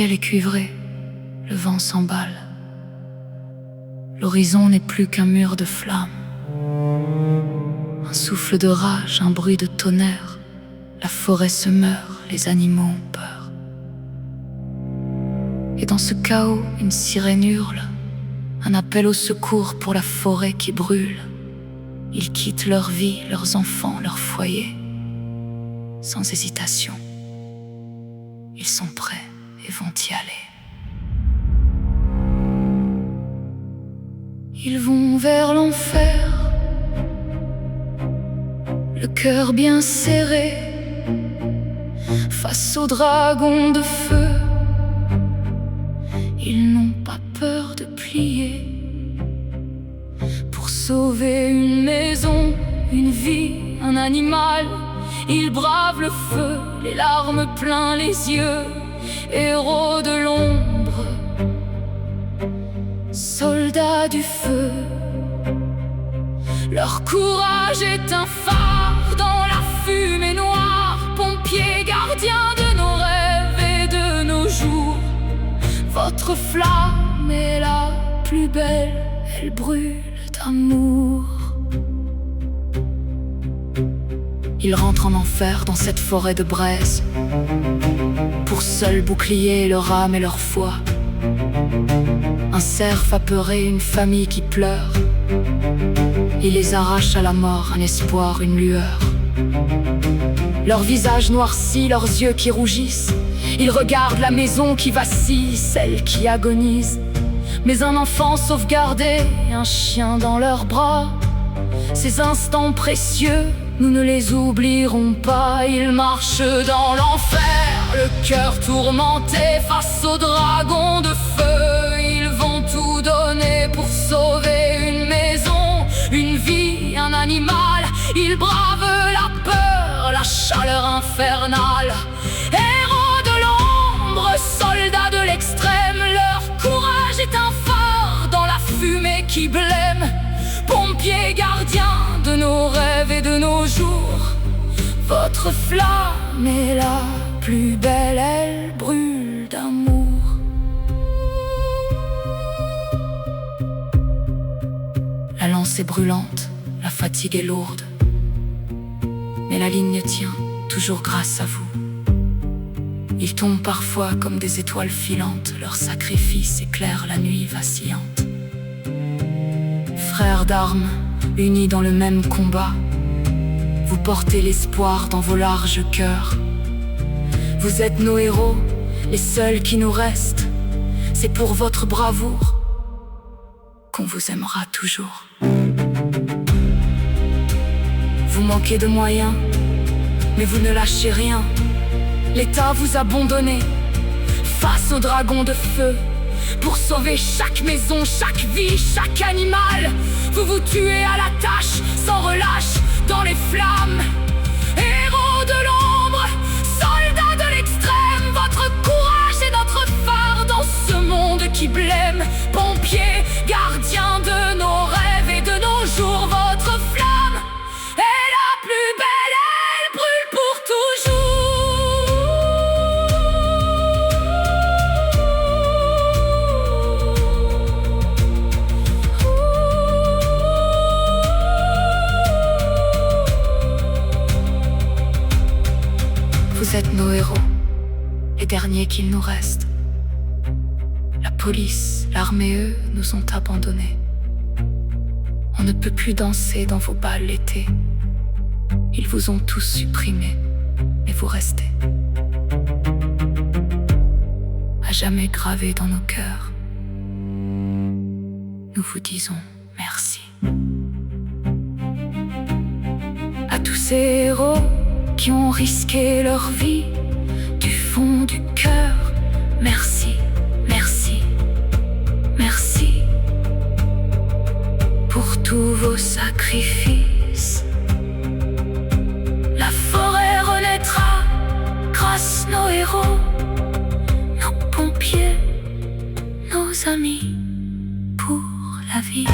ciel est cuivré, le vent s'emballe. L'horizon n'est plus qu'un mur de flammes. Un souffle de rage, un bruit de tonnerre. La forêt se meurt, les animaux ont peur. Et dans ce chaos, une sirène hurle, un appel au secours pour la forêt qui brûle. Ils quittent leur vie, leurs enfants, leur foyer, sans hésitation. Ils sont prêts et vont y aller. Ils vont vers l'enfer, le cœur bien serré, face aux dragons de feu. Ils n'ont pas peur de plier pour sauver une maison, une vie, un animal. Ils bravent le feu, les larmes plein les yeux, héros de l'ombre, soldats du feu. Leur courage est un phare dans la fumée noire, pompiers gardiens de nos rêves et de nos jours. Votre flamme est la plus belle, elle brûle d'amour. Ils rentrent en enfer dans cette forêt de braise, pour seul bouclier leur âme et leur foi. Un cerf apeuré, une famille qui pleure. Ils les arrachent à la mort, un espoir, une lueur. Leurs visages noircis, leurs yeux qui rougissent. Ils regardent la maison qui vacille, celle qui agonise. Mais un enfant sauvegardé, un chien dans leurs bras. Ces instants précieux, nous ne les oublierons pas. Ils marchent dans l'enfer, le cœur tourmenté, face aux dragons de feu. Ils vont tout donner pour sauver une maison, une vie, un animal. Ils bravent la peur, la chaleur infernale. Héros de l'ombre, soldats de l'extrême, leur courage est un phare dans la fumée qui blême. Pompiers gardiens de nos rêves et de nos jours. Votre flamme est la plus belle, elle brûle d'amour. La lance est brûlante, la fatigue est lourde, mais la ligne tient, toujours grâce à vous. Ils tombent parfois comme des étoiles filantes, leur sacrifice éclaire la nuit vacillante. Frères d'armes, unis dans le même combat, vous portez l'espoir dans vos larges cœurs. Vous êtes nos héros, les seuls qui nous restent. C'est pour votre bravoure qu'on vous aimera toujours. Vous manquez de moyens, mais vous ne lâchez rien. L'État vous a abandonné face aux dragons de feu. Pour sauver chaque maison, chaque vie, chaque animal, vous vous tuez à la tâche, sans relâche, dans les flammes. Héros de l'ombre, soldats de l'extrême, votre courage est notre phare dans ce monde qui blême. Pompiers, gardiens de nos rêves et de nos jours, votre flamme est la plus belle, elle brûle pour toujours. Vous êtes nos héros, les derniers qu'il nous reste. La police, l'armée, eux, nous ont abandonnés. On ne peut plus danser dans vos bals l'été. Ils vous ont tous supprimés, mais vous restez. À jamais gravés dans nos cœurs, nous vous disons merci. À tous ces héros qui ont risqué leur vie, du fond du cœur, merci, merci, merci pour tous vos sacrifices. La forêt renaîtra grâce nos héros, nos pompiers, nos amis pour la vie.